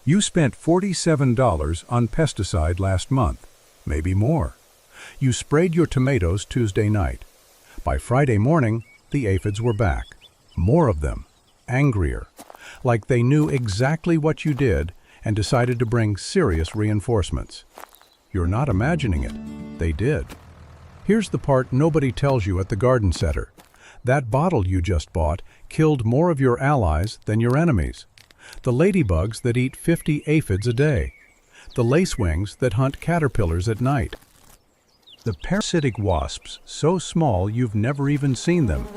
You spent $47 on pesticide last month, maybe more. You sprayed your tomatoes Tuesday night. By Friday morning, the aphids were back. More of them, angrier, like they knew exactly what you did and decided to bring serious reinforcements. You're not imagining it. They did. Here's the part nobody tells you at the garden center. That bottle you just bought killed more of your allies than your enemies. The ladybugs that eat 50 aphids a day. The lacewings that hunt caterpillars at night. The parasitic wasps so small you've never even seen them.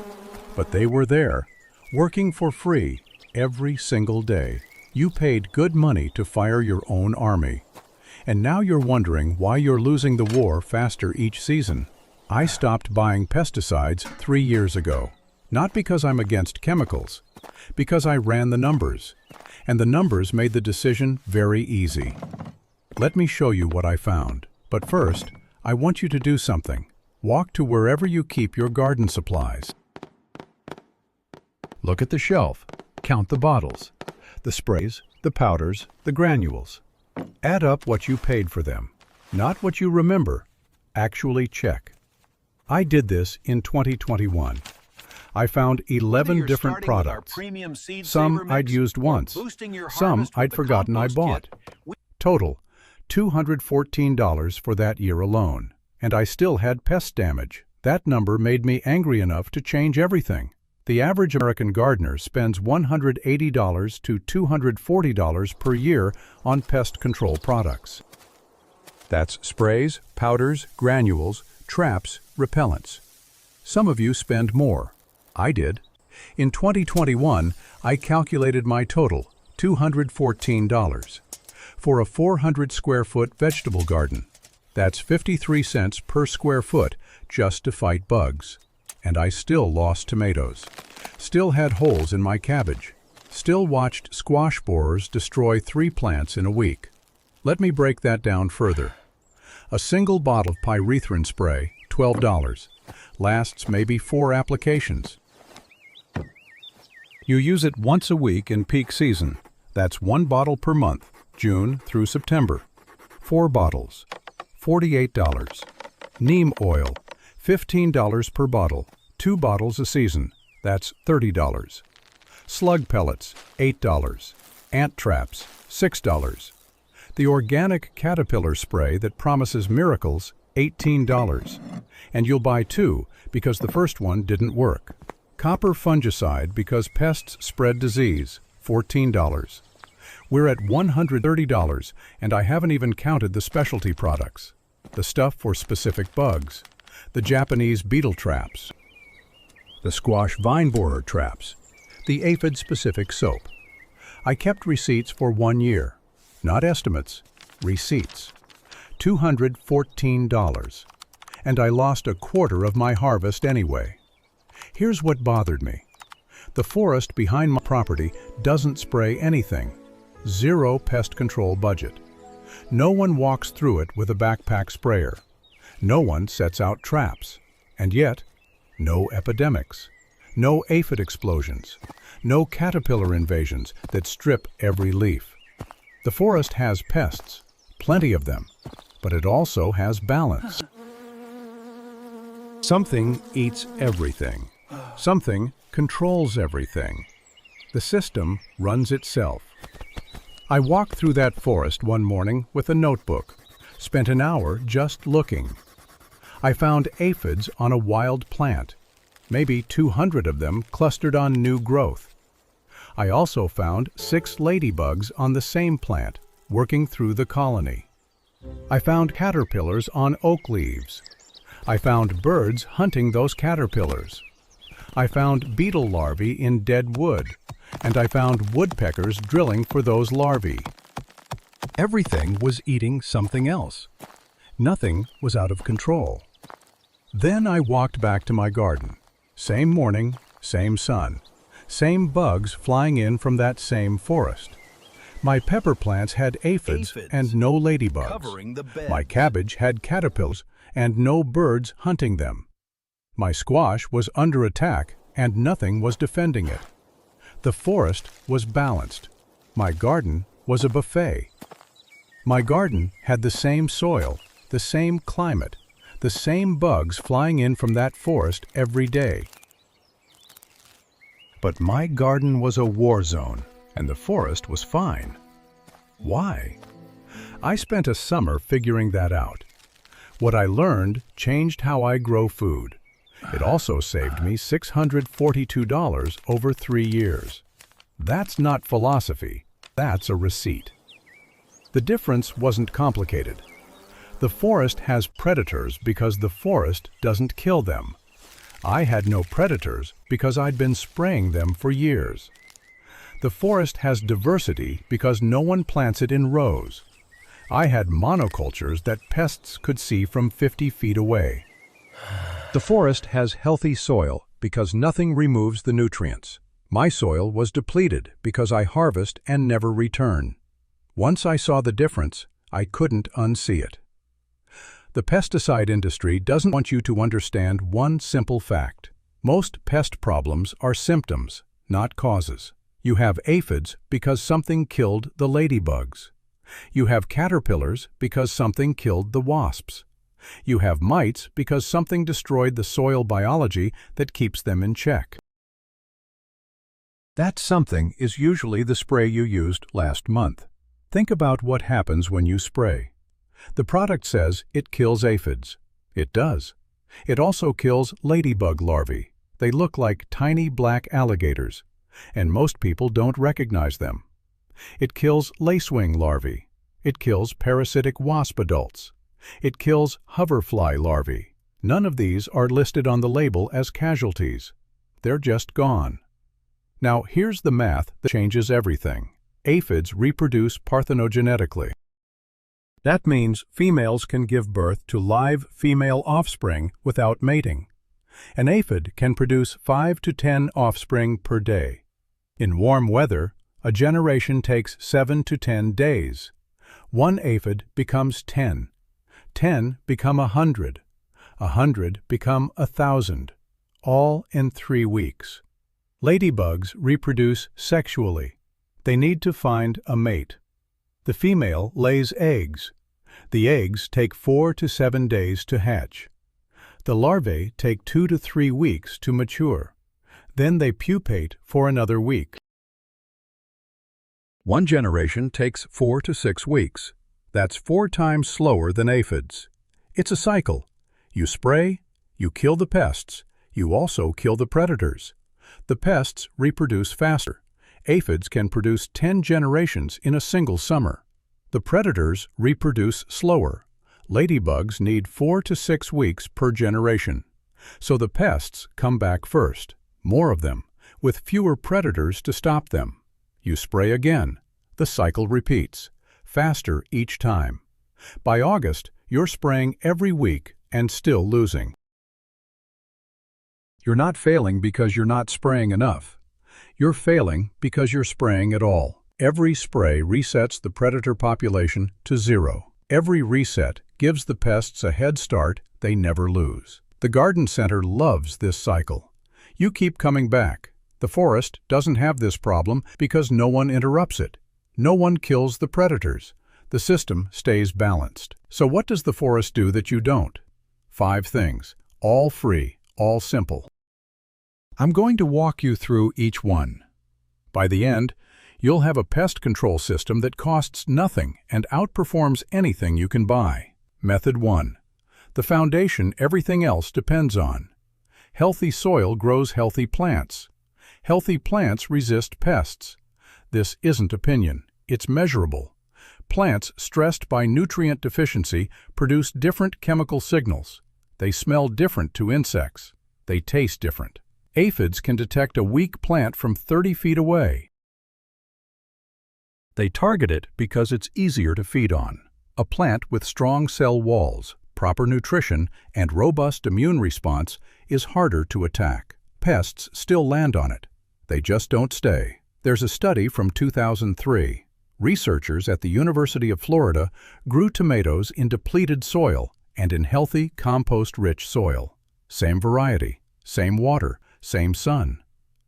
But they were there, working for free every single day. You paid good money to fire your own army. And now you're wondering why you're losing the war faster each season. I stopped buying pesticides 3 years ago. Not because I'm against chemicals, because I ran the numbers. And the numbers made the decision very easy. Let me show you what I found. But first, I want you to do something. Walk to wherever you keep your garden supplies. Look at the shelf. Count the bottles. The sprays, the powders, the granules. Add up what you paid for them. Not what you remember. Actually check. I did this in 2021. I found 11 different products. Some I'd used once. Some I'd forgotten I bought. Total, $214 for that year alone. And I still had pest damage. That number made me angry enough to change everything. The average American gardener spends $180 to $240 per year on pest control products. That's sprays, powders, granules, traps, repellents. Some of you spend more. I did. In 2021, I calculated my total, $214. For a 400 square foot vegetable garden. That's 53 cents per square foot just to fight bugs. And I still lost tomatoes. Still had holes in my cabbage. Still watched squash borers destroy 3 plants in a week. Let me break that down further. A single bottle of pyrethrin spray, $12, lasts maybe 4 applications. You use it once a week in peak season. That's 1 bottle per month, June through September. 4 bottles, $48. Neem oil, $15 per bottle, 2 bottles a season. That's $30. Slug pellets, $8. Ant traps, $6. The organic caterpillar spray that promises miracles, $18. And you'll buy 2 because the first one didn't work. Copper fungicide because pests spread disease, $14. We're at $130, and I haven't even counted the specialty products. The stuff for specific bugs. The Japanese beetle traps. The squash vine borer traps. The aphid-specific soap. I kept receipts for 1 year. Not estimates, receipts. $214. And I lost a quarter of my harvest anyway. Here's what bothered me. The forest behind my property doesn't spray anything. 0 pest control budget. No one walks through it with a backpack sprayer. No one sets out traps. And yet, no epidemics. No aphid explosions. No caterpillar invasions that strip every leaf. The forest has pests, plenty of them, but it also has balance. Something eats everything. Something controls everything. The system runs itself. I walked through that forest one morning with a notebook, spent an hour just looking. I found aphids on a wild plant, maybe 200 of them clustered on new growth. I also found 6 ladybugs on the same plant, working through the colony. I found caterpillars on oak leaves. I found birds hunting those caterpillars. I found beetle larvae in dead wood, and I found woodpeckers drilling for those larvae. Everything was eating something else. Nothing was out of control. Then I walked back to my garden. Same morning, same sun. Same bugs flying in from that same forest. My pepper plants had aphids and no ladybugs. My cabbage had caterpillars and no birds hunting them. My squash was under attack and nothing was defending it. The forest was balanced. My garden was a buffet. My garden had the same soil, the same climate, the same bugs flying in from that forest every day. But my garden was a war zone, and the forest was fine. Why? I spent a summer figuring that out. What I learned changed how I grow food. It also saved me $642 over 3 years. That's not philosophy, that's a receipt. The difference wasn't complicated. The forest has predators because the forest doesn't kill them. I had no predators because I'd been spraying them for years. The forest has diversity because no one plants it in rows. I had monocultures that pests could see from 50 feet away. The forest has healthy soil because nothing removes the nutrients. My soil was depleted because I harvest and never return. Once I saw the difference, I couldn't unsee it. The pesticide industry doesn't want you to understand one simple fact. Most pest problems are symptoms, not causes. You have aphids because something killed the ladybugs. You have caterpillars because something killed the wasps. You have mites because something destroyed the soil biology that keeps them in check. That something is usually the spray you used last month. Think about what happens when you spray. The product says it kills aphids. It does. It also kills ladybug larvae. They look like tiny black alligators, and most people don't recognize them. It kills lacewing larvae. It kills parasitic wasp adults. It kills hoverfly larvae. None of these are listed on the label as casualties. They're just gone. Now here's the math that changes everything. Aphids reproduce parthenogenetically. That means females can give birth to live female offspring without mating. An aphid can produce 5 to 10 offspring per day. In warm weather, a generation takes 7 to 10 days. One aphid becomes 10. 10 become 100. 100 become 1,000. All in 3 weeks. Ladybugs reproduce sexually. They need to find a mate. The female lays eggs. The eggs take 4 to 7 days to hatch. The larvae take 2 to 3 weeks to mature. Then they pupate for another week. One generation takes 4 to 6 weeks. That's 4 times slower than aphids. It's a cycle. You spray, you kill the pests, you also kill the predators. The pests reproduce faster. Aphids can produce 10 generations in a single summer. The predators reproduce slower. Ladybugs need 4 to 6 weeks per generation. So the pests come back first, more of them, with fewer predators to stop them. You spray again. The cycle repeats, faster each time. By August, you're spraying every week and still losing. You're not failing because you're not spraying enough. You're failing because you're spraying at all. Every spray resets the predator population to 0. Every reset gives the pests a head start they never lose. The garden center loves this cycle. You keep coming back. The forest doesn't have this problem because no one interrupts it. No one kills the predators. The system stays balanced. So what does the forest do that you don't? 5 things, all free, all simple. I'm going to walk you through each one. By the end, you'll have a pest control system that costs nothing and outperforms anything you can buy. Method 1. The foundation everything else depends on. Healthy soil grows healthy plants. Healthy plants resist pests. This isn't opinion, it's measurable. Plants stressed by nutrient deficiency produce different chemical signals. They smell different to insects. They taste different. Aphids can detect a weak plant from 30 feet away. They target it because it's easier to feed on. A plant with strong cell walls, proper nutrition, and robust immune response is harder to attack. Pests still land on it. They just don't stay. There's a study from 2003. Researchers at the University of Florida grew tomatoes in depleted soil and in healthy, compost-rich soil. Same variety, same water, same sun.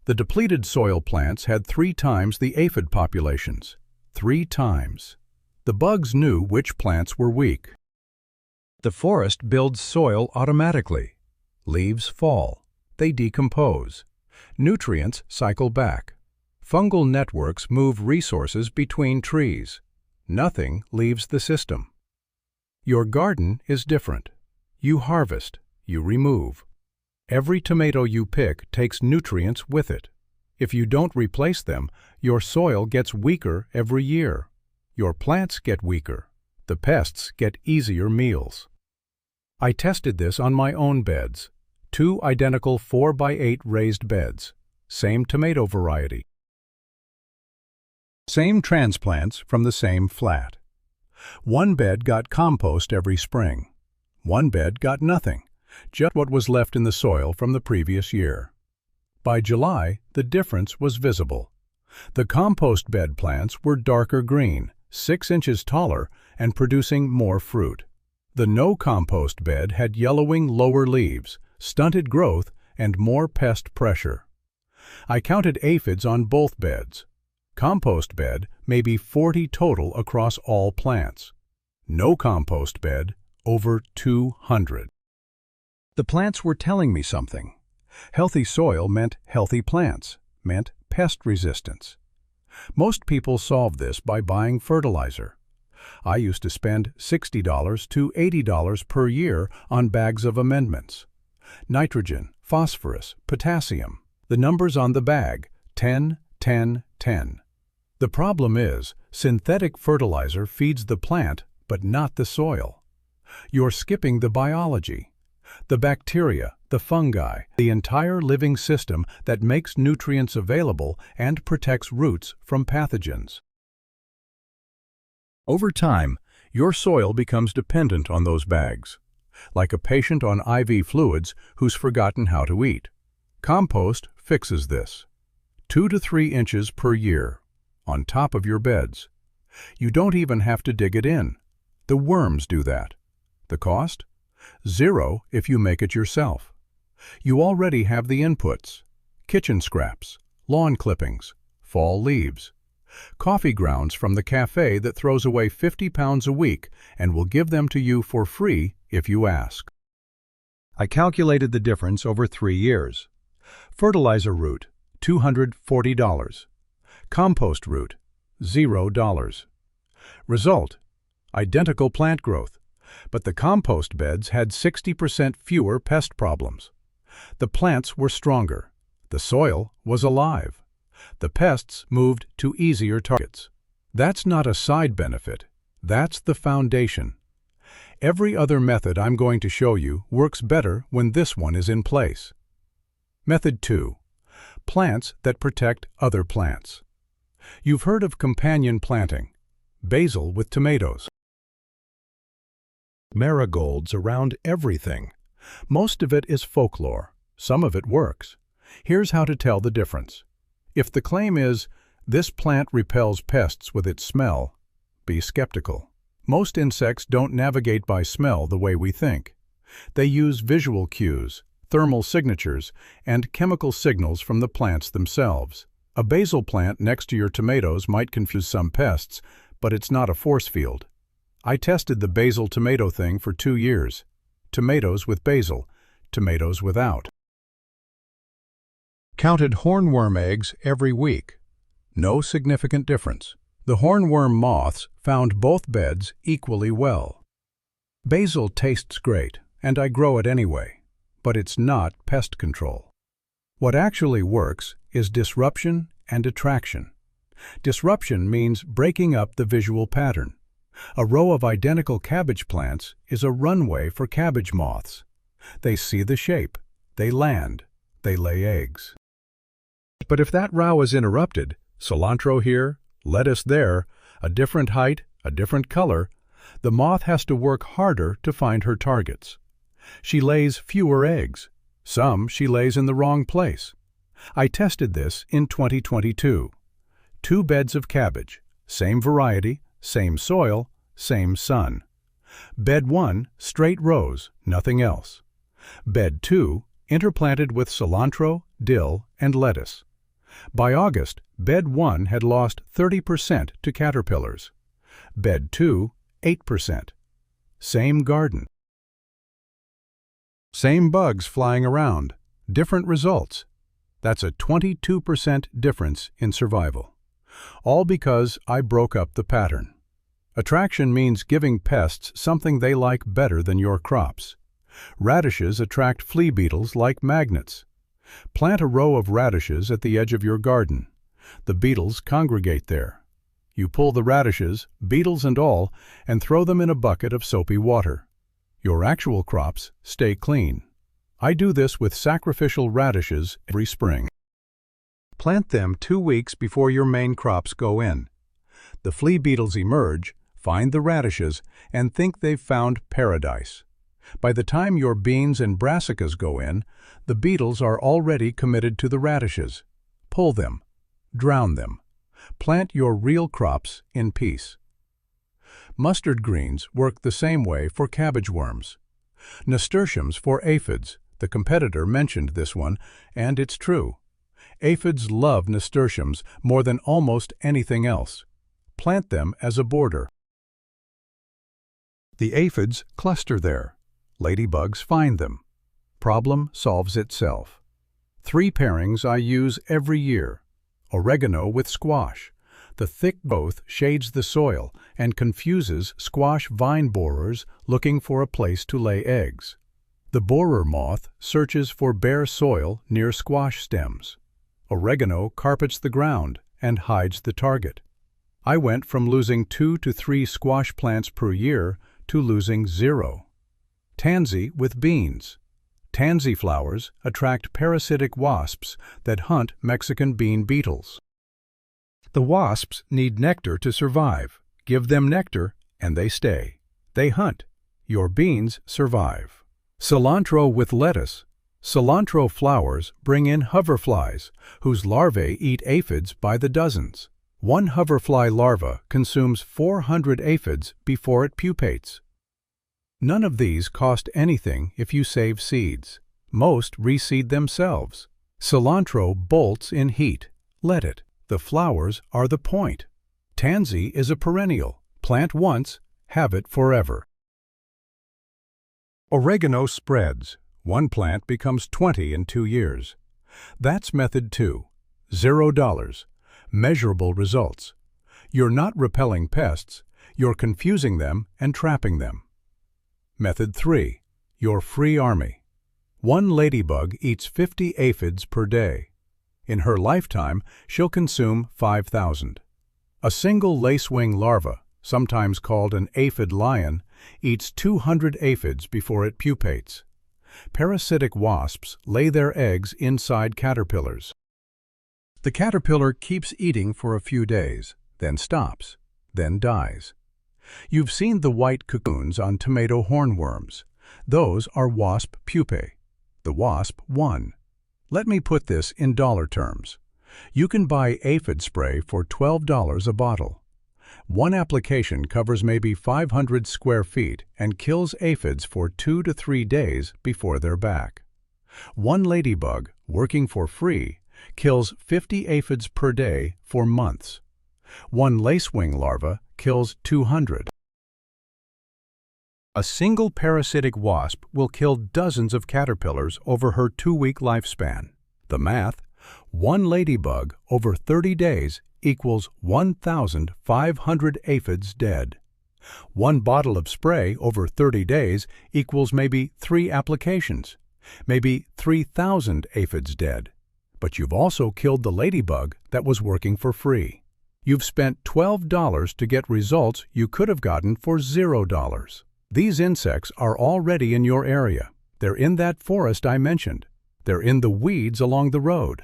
The depleted soil plants had 3 times the aphid populations. 3 times. The bugs knew which plants were weak. The forest builds soil automatically. Leaves fall. They decompose. Nutrients cycle back. Fungal networks move resources between trees. Nothing leaves the system. Your garden is different. You harvest, you remove. Every tomato you pick takes nutrients with it. If you don't replace them, your soil gets weaker every year. Your plants get weaker. The pests get easier meals. I tested this on my own beds. 2 identical 4x8 raised beds. Same tomato variety. Same transplants from the same flat. One bed got compost every spring. One bed got nothing, just what was left in the soil from the previous year. By July, the difference was visible. The compost bed plants were darker green, 6 inches taller, and producing more fruit. The no-compost bed had yellowing lower leaves, stunted growth, and more pest pressure. I counted aphids on both beds. Compost bed, maybe 40 total across all plants. No compost bed, over 200. The plants were telling me something. Healthy soil meant healthy plants, meant pest resistance. Most people solve this by buying fertilizer. I used to spend $60 to $80 per year on bags of amendments. Nitrogen, phosphorus, potassium. The numbers on the bag, 10, 10, 10. The problem is, synthetic fertilizer feeds the plant, but not the soil. You're skipping the biology. The bacteria, the fungi, the entire living system that makes nutrients available and protects roots from pathogens. Over time, your soil becomes dependent on those bags, like a patient on IV fluids who's forgotten how to eat. Compost fixes this. 2 to 3 inches per year, on top of your beds. You don't even have to dig it in. The worms do that. The cost? 0 if you make it yourself. You already have the inputs: kitchen scraps, lawn clippings, fall leaves, coffee grounds from the cafe that throws away 50 pounds a week and will give them to you for free if you ask. I calculated the difference over 3 years. Fertilizer route, $240. Compost route, $0. Result: identical plant growth, but the compost beds had 60% fewer pest problems. The plants were stronger. The soil was alive. The pests moved to easier targets. That's not a side benefit. That's the foundation. Every other method I'm going to show you works better when this one is in place. Method 2. Plants that protect other plants. You've heard of companion planting. Basil with tomatoes. Marigolds around everything. Most of it is folklore. Some of it works. Here's how to tell the difference. If the claim is, "This plant repels pests with its smell," be skeptical. Most insects don't navigate by smell the way we think. They use visual cues, thermal signatures, and chemical signals from the plants themselves. A basil plant next to your tomatoes might confuse some pests, but it's not a force field. I tested the basil tomato thing for 2 years. Tomatoes with basil, tomatoes without. Counted hornworm eggs every week. No significant difference. The hornworm moths found both beds equally well. Basil tastes great, and I grow it anyway, but it's not pest control. What actually works is disruption and attraction. Disruption means breaking up the visual pattern. A row of identical cabbage plants is a runway for cabbage moths. They see the shape, they land, they lay eggs. But if that row is interrupted, cilantro here, lettuce there, a different height, a different color, the moth has to work harder to find her targets. She lays fewer eggs. Some she lays in the wrong place. I tested this in 2022. 2 beds of cabbage, same variety, same soil, same sun. Bed 1, straight rows, nothing else. Bed 2, interplanted with cilantro, dill, and lettuce. By August, bed 1 had lost 30% to caterpillars. Bed 2, 8%. Same garden. Same bugs flying around. Different results. That's a 22% difference in survival. All because I broke up the pattern. Attraction means giving pests something they like better than your crops. Radishes attract flea beetles like magnets. Plant a row of radishes at the edge of your garden. The beetles congregate there. You pull the radishes, beetles and all, and throw them in a bucket of soapy water. Your actual crops stay clean. I do this with sacrificial radishes every spring. Plant them 2 weeks before your main crops go in. The flea beetles emerge, find the radishes, and think they've found paradise. By the time your beans and brassicas go in, the beetles are already committed to the radishes. Pull them. Drown them. Plant your real crops in peace. Mustard greens work the same way for cabbage worms. Nasturtiums for aphids. The competitor mentioned this one, and it's true. Aphids love nasturtiums more than almost anything else. Plant them as a border. The aphids cluster there. Ladybugs find them. Problem solves itself. 3 pairings I use every year. Oregano with squash. The thick growth shades the soil and confuses squash vine borers looking for a place to lay eggs. The borer moth searches for bare soil near squash stems. Oregano carpets the ground and hides the target. I went from losing 2 to 3 squash plants per year to losing 0. Tansy with beans. Tansy flowers attract parasitic wasps that hunt Mexican bean beetles. The wasps need nectar to survive. Give them nectar and they stay. They hunt. Your beans survive. Cilantro with lettuce. Cilantro flowers bring in hoverflies, whose larvae eat aphids by the dozens. One hoverfly larva consumes 400 aphids before it pupates. None of these cost anything if you save seeds. Most reseed themselves. Cilantro bolts in heat. Let it. The flowers are the point. Tansy is a perennial. Plant once, have it forever. Oregano spreads. One plant becomes 20 in 2 years. That's method 2. $0. Measurable results. You're not repelling pests, you're confusing them and trapping them. Method 3. Your free army. One ladybug eats 50 aphids per day. In her lifetime, she'll consume 5,000. A single lacewing larva, sometimes called an aphid lion, eats 200 aphids before it pupates. Parasitic wasps lay their eggs inside caterpillars. The caterpillar keeps eating for a few days, then stops, then dies. You've seen the white cocoons on tomato hornworms. Those are wasp pupae. The wasp won. Let me put this in dollar terms. You can buy aphid spray for $12 a bottle. One application covers maybe 500 square feet and kills aphids for 2 to 3 days before they're back. One ladybug, working for free, kills 50 aphids per day for months. One lacewing larva kills 200. A single parasitic wasp will kill dozens of caterpillars over her 2-week lifespan. The math: one ladybug over 30 days equals 1,500 aphids dead. One bottle of spray over 30 days equals maybe 3 applications, maybe 3,000 aphids dead. But you've also killed the ladybug that was working for free. You've spent $12 to get results you could have gotten for $0. These insects are already in your area. They're in that forest I mentioned. They're in the weeds along the road.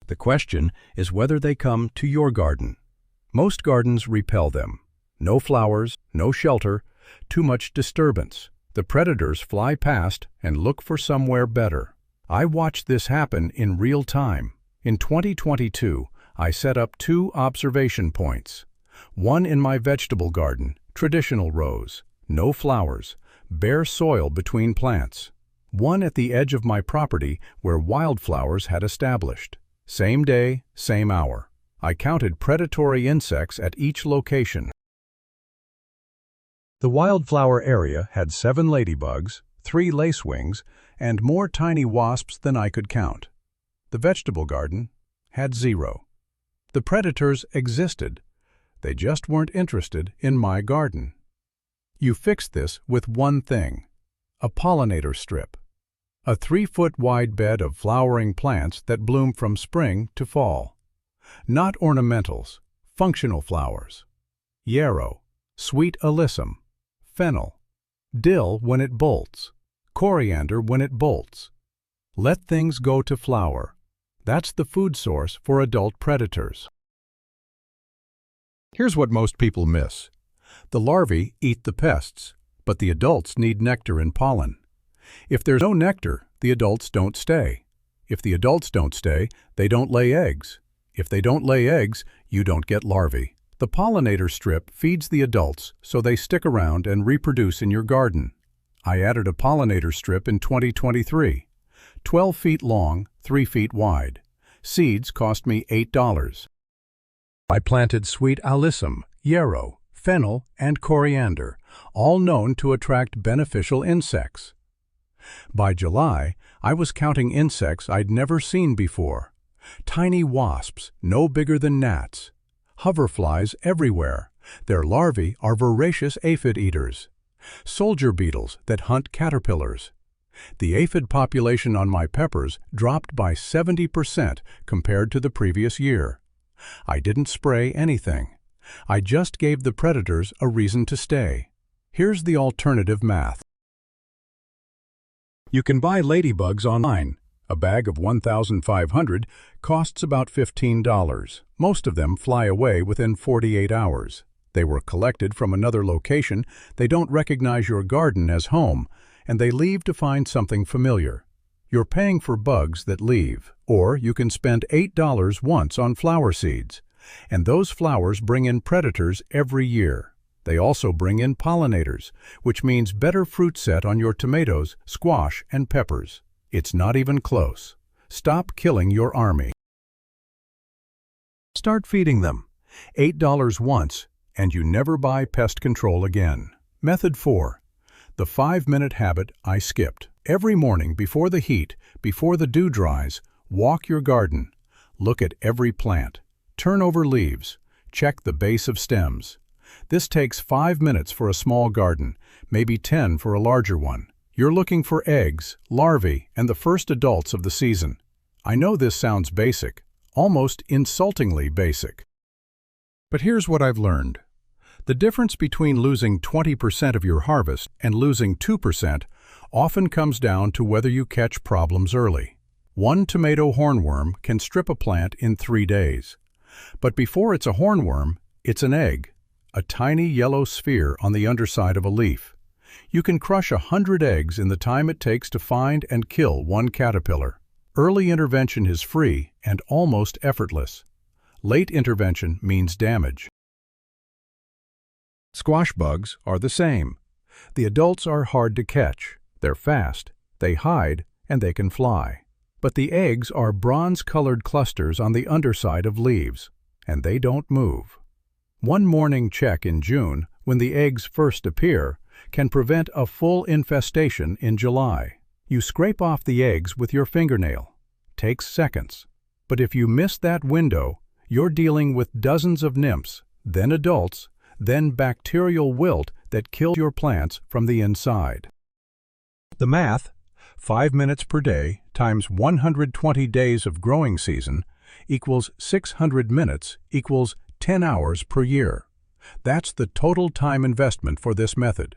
The question is whether they come to your garden. Most gardens repel them. No flowers, no shelter, too much disturbance. The predators fly past and look for somewhere better. I watched this happen in real time. In 2022, I set up 2 observation points. One in my vegetable garden, traditional rows, no flowers, bare soil between plants. One at the edge of my property where wildflowers had established. Same day, same hour. I counted predatory insects at each location. The wildflower area had 7 ladybugs, 3 lacewings, and more tiny wasps than I could count. The vegetable garden had 0. The predators existed. They just weren't interested in my garden. You fix this with one thing: a pollinator strip. A 3-foot-wide bed of flowering plants that bloom from spring to fall. Not ornamentals, functional flowers. Yarrow, sweet alyssum, fennel, dill when it bolts, coriander when it bolts. Let things go to flower. That's the food source for adult predators. Here's what most people miss. The larvae eat the pests, but the adults need nectar and pollen. If there's no nectar, the adults don't stay. If the adults don't stay, they don't lay eggs. If they don't lay eggs, you don't get larvae. The pollinator strip feeds the adults so they stick around and reproduce in your garden. I added a pollinator strip in 2023. 12 feet long, 3 feet wide. Seeds cost me $8. I planted sweet alyssum, yarrow, fennel, and coriander, all known to attract beneficial insects. By July, I was counting insects I'd never seen before. Tiny wasps, no bigger than gnats. Hoverflies everywhere. Their larvae are voracious aphid eaters. Soldier beetles that hunt caterpillars. The aphid population on my peppers dropped by 70% compared to the previous year. I didn't spray anything. I just gave the predators a reason to stay. Here's the alternative math. You can buy ladybugs online. A bag of 1,500 costs about $15. Most of them fly away within 48 hours. They were collected from another location, they don't recognize your garden as home, and they leave to find something familiar. You're paying for bugs that leave, or you can spend $8 once on flower seeds. And those flowers bring in predators every year. They also bring in pollinators, which means better fruit set on your tomatoes, squash, and peppers. It's not even close. Stop killing your army. Start feeding them. $8 once, and you never buy pest control again. Method 4. The 5-minute habit I skipped. Every morning before the heat, before the dew dries, walk your garden. Look at every plant. Turn over leaves. Check the base of stems. This takes 5 minutes for a small garden, maybe 10 for a larger one. You're looking for eggs, larvae, and the first adults of the season. I know this sounds basic, almost insultingly basic. But here's what I've learned. The difference between losing 20% of your harvest and losing 2% often comes down to whether you catch problems early. One tomato hornworm can strip a plant in 3 days. But before it's a hornworm, it's an egg, a tiny yellow sphere on the underside of a leaf. You can crush 100 eggs in the time it takes to find and kill one caterpillar. Early intervention is free and almost effortless. Late intervention means damage. Squash bugs are the same. The adults are hard to catch. They're fast, they hide, and they can fly. But the eggs are bronze-colored clusters on the underside of leaves, and they don't move. One morning check in June, when the eggs first appear, can prevent a full infestation in July. You scrape off the eggs with your fingernail. Takes seconds. But if you miss that window, you're dealing with dozens of nymphs, then adults, then bacterial wilt that kills your plants from the inside. The math: 5 minutes per day times 120 days of growing season equals 600 minutes equals 10 hours per year. That's the total time investment for this method.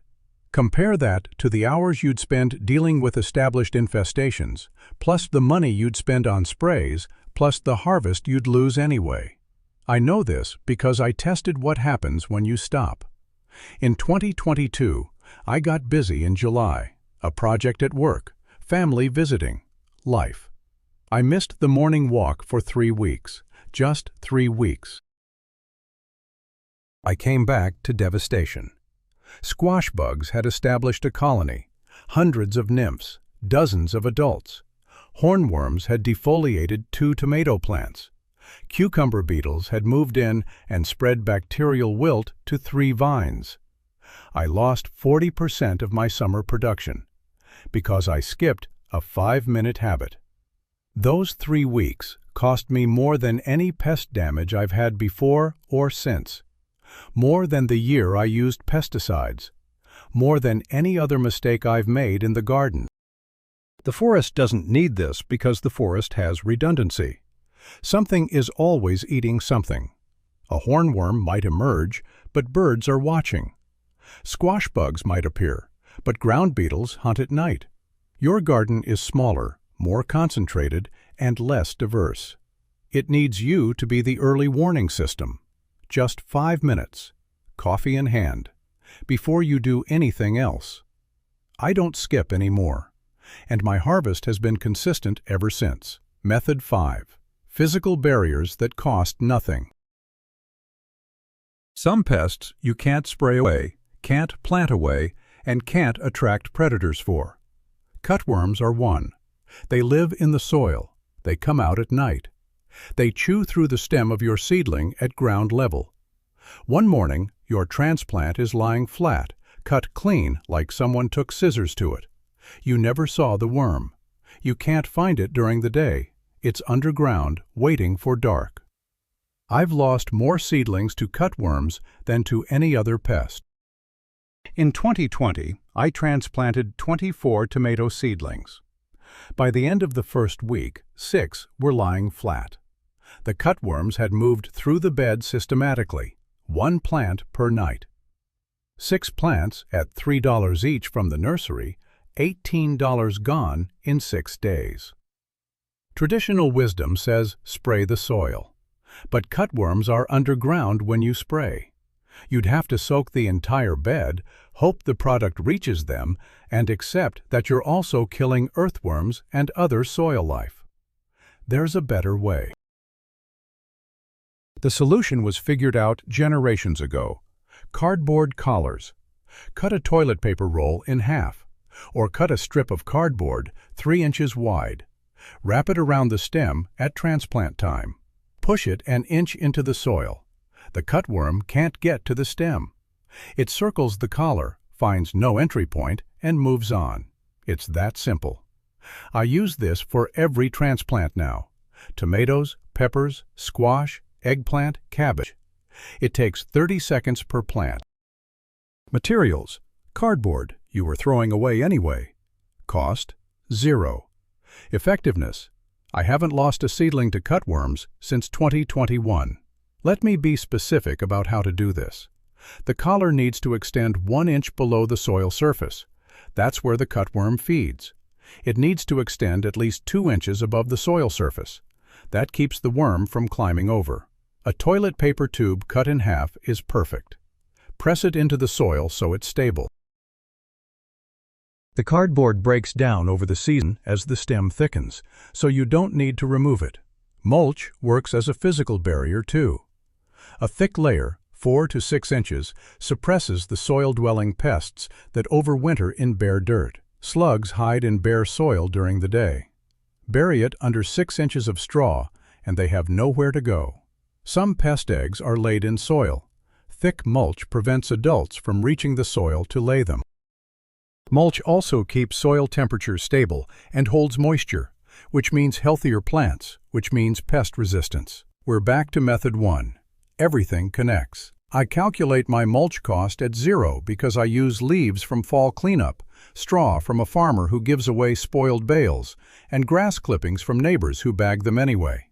Compare that to the hours you'd spend dealing with established infestations, plus the money you'd spend on sprays, plus the harvest you'd lose anyway. I know this because I tested what happens when you stop. In 2022, I got busy in July. A project at work, family visiting, life. I missed the morning walk for 3 weeks, just 3 weeks. I came back to devastation. Squash bugs had established a colony, hundreds of nymphs, dozens of adults. Hornworms had defoliated 2 tomato plants. Cucumber beetles had moved in and spread bacterial wilt to 3 vines. I lost 40% of my summer production because I skipped a 5-minute habit. Those 3 weeks cost me more than any pest damage I've had before or since. More than the year I used pesticides. More than any other mistake I've made in the garden. The forest doesn't need this because the forest has redundancy. Something is always eating something. A hornworm might emerge, but birds are watching. Squash bugs might appear, but ground beetles hunt at night. Your garden is smaller, more concentrated, and less diverse. It needs you to be the early warning system. Just 5 minutes, coffee in hand, before you do anything else. I don't skip anymore, and my harvest has been consistent ever since. Method 5. Physical barriers that cost nothing. Some pests you can't spray away, can't plant away, and can't attract predators for. Cutworms are one. They live in the soil. They come out at night. They chew through the stem of your seedling at ground level. One morning, your transplant is lying flat, cut clean like someone took scissors to it. You never saw the worm. You can't find it during the day. It's underground, waiting for dark. I've lost more seedlings to cutworms than to any other pest. In 2020, I transplanted 24 tomato seedlings. By the end of the first week, 6 were lying flat. The cutworms had moved through the bed systematically, 1 plant per night. 6 plants at $3 each from the nursery, $18 gone in 6 days. Traditional wisdom says spray the soil, but cutworms are underground when you spray. You'd have to soak the entire bed, hope the product reaches them, and accept that you're also killing earthworms and other soil life. There's a better way. The solution was figured out generations ago. Cardboard collars. Cut a toilet paper roll in half, or cut a strip of cardboard 3 inches wide. Wrap it around the stem at transplant time. Push it an inch into the soil. The cutworm can't get to the stem. It circles the collar, finds no entry point, and moves on. It's that simple. I use this for every transplant now. Tomatoes, peppers, squash, eggplant, cabbage. It takes 30 seconds per plant. Materials: cardboard, you were throwing away anyway. Cost: 0. Effectiveness: I haven't lost a seedling to cutworms since 2021. Let me be specific about how to do this. The collar needs to extend 1 inch below the soil surface. That's where the cutworm feeds. It needs to extend at least 2 inches above the soil surface. That keeps the worm from climbing over. A toilet paper tube cut in half is perfect. Press it into the soil so it's stable. The cardboard breaks down over the season as the stem thickens, so you don't need to remove it. Mulch works as a physical barrier too. A thick layer, 4 to 6 inches, suppresses the soil-dwelling pests that overwinter in bare dirt. Slugs hide in bare soil during the day. Bury it under 6 inches of straw, and they have nowhere to go. Some pest eggs are laid in soil. Thick mulch prevents adults from reaching the soil to lay them. Mulch also keeps soil temperature stable and holds moisture, which means healthier plants, which means pest resistance. We're back to method 1. Everything connects. I calculate my mulch cost at 0 because I use leaves from fall cleanup, straw from a farmer who gives away spoiled bales, and grass clippings from neighbors who bag them anyway.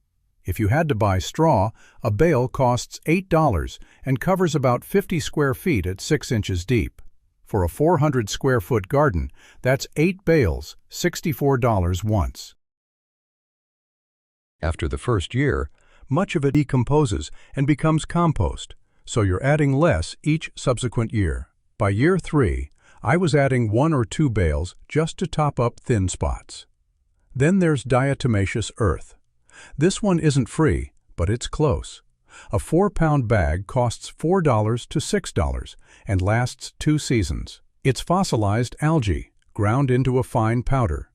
If you had to buy straw, a bale costs $8 and covers about 50 square feet at 6 inches deep. For a 400 square foot garden, that's 8 bales, $64 once. After the first year, much of it decomposes and becomes compost, so you're adding less each subsequent year. By year 3, I was adding 1 or 2 bales just to top up thin spots. Then there's diatomaceous earth. This one isn't free, but it's close. A 4-pound bag costs $4 to $6 and lasts 2 seasons. It's fossilized algae, ground into a fine powder.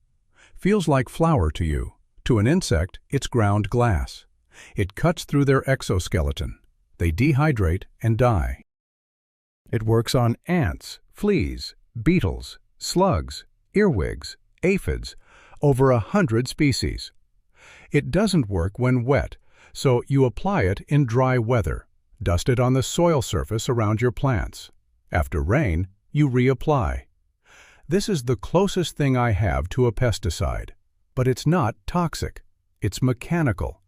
feels like flour to you. To an insect, it's ground glass. It cuts through their exoskeleton. They dehydrate and die. It works on ants, fleas, beetles, slugs, earwigs, aphids, over 100 species. It doesn't work when wet, so you apply it in dry weather. Dust it on the soil surface around your plants. After rain, you reapply. This is the closest thing I have to a pesticide. But it's not toxic. It's mechanical.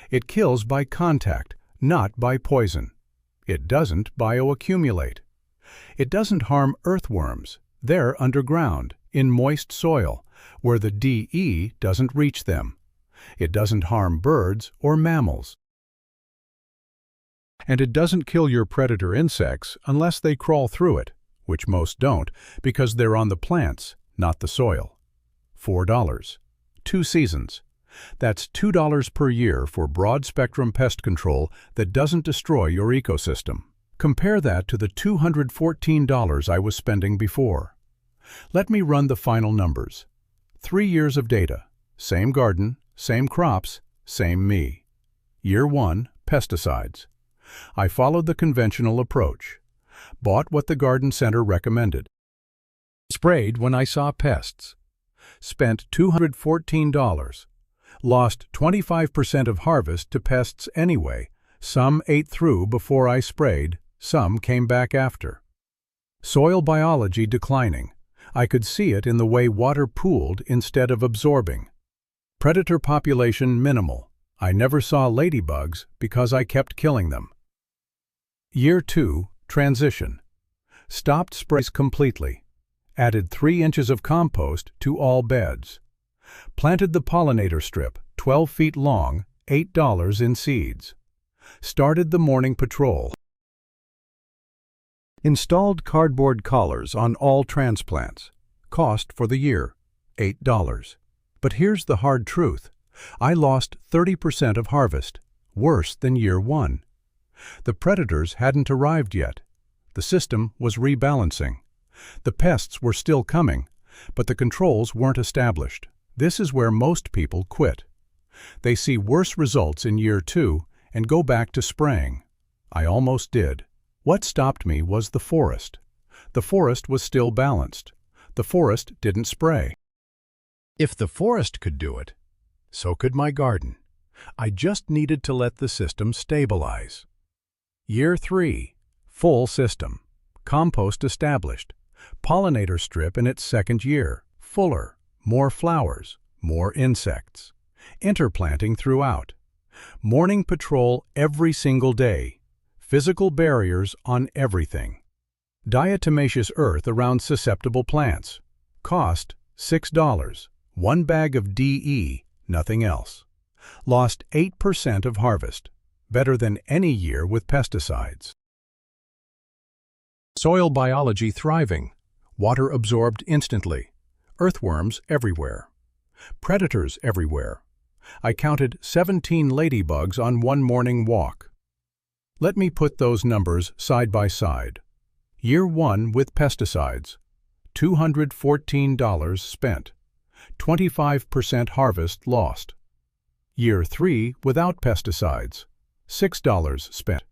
It kills by contact, not by poison. It doesn't bioaccumulate. It doesn't harm earthworms. They're underground, in moist soil, where the DE doesn't reach them. It doesn't harm birds or mammals. And it doesn't kill your predator insects unless they crawl through it, which most don't, because they're on the plants, not the soil. $4. 2 seasons. That's $2 per year for broad-spectrum pest control that doesn't destroy your ecosystem. Compare that to the $214 I was spending before. Let me run the final numbers. 3 years of data. Same garden, same crops, same me. Year 1, pesticides. I followed the conventional approach. Bought what the garden center recommended. Sprayed when I saw pests. Spent $214. Lost 25% of harvest to pests anyway. Some ate through before I sprayed, some came back after. Soil biology declining. I could see it in the way water pooled instead of absorbing. Predator population minimal. I never saw ladybugs because I kept killing them. Year 2, transition. Stopped sprays completely. Added 3 inches of compost to all beds. Planted the pollinator strip, 12 feet long, $8 in seeds. Started the morning patrol. Installed cardboard collars on all transplants. Cost for the year, $8. But here's the hard truth. I lost 30% of harvest, worse than year 1. The predators hadn't arrived yet. The system was rebalancing. The pests were still coming, but the controls weren't established. This is where most people quit. They see worse results in year 2 and go back to spraying. I almost did. What stopped me was the forest. The forest was still balanced. The forest didn't spray. If the forest could do it, so could my garden. I just needed to let the system stabilize. Year 3, full system. Compost established. Pollinator strip in its 2nd year. Fuller. More flowers. More insects. Interplanting throughout. Morning patrol every single day. Physical barriers on everything. Diatomaceous earth around susceptible plants. Cost $6. 1 bag of DE, nothing else. Lost 8% of harvest. Better than any year with pesticides. Soil biology thriving. Water absorbed instantly. Earthworms everywhere. Predators everywhere. I counted 17 ladybugs on one morning walk. Let me put those numbers side by side. Year 1 with pesticides. $214 spent. 25% harvest lost. Year 3 without pesticides. $6 spent.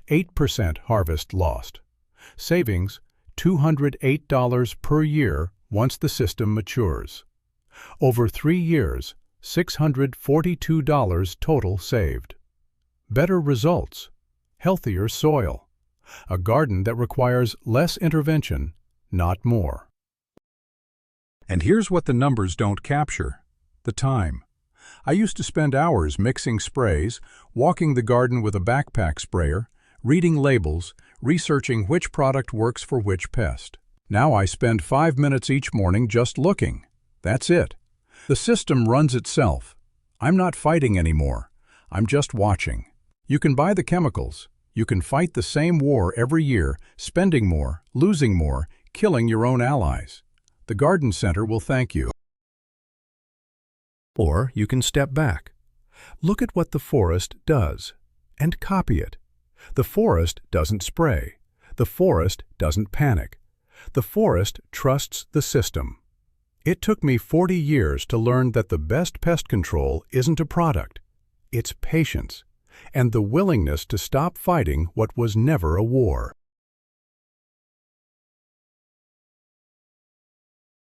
8% harvest lost. Savings, $208 per year once the system matures. Over 3 years, $642 total saved. Better results. Healthier soil. A garden that requires less intervention, not more. And here's what the numbers don't capture: the time. I used to spend hours mixing sprays, walking the garden with a backpack sprayer, reading labels, researching which product works for which pest. Now I spend 5 minutes each morning just looking. That's it. The system runs itself. I'm not fighting anymore. I'm just watching. You can buy the chemicals. You can fight the same war every year, spending more, losing more, killing your own allies. The garden center will thank you. Or you can step back. Look at what the forest does, and copy it. The forest doesn't spray. The forest doesn't panic. The forest trusts the system. It took me 40 years to learn that the best pest control isn't a product. It's patience and the willingness to stop fighting what was never a war.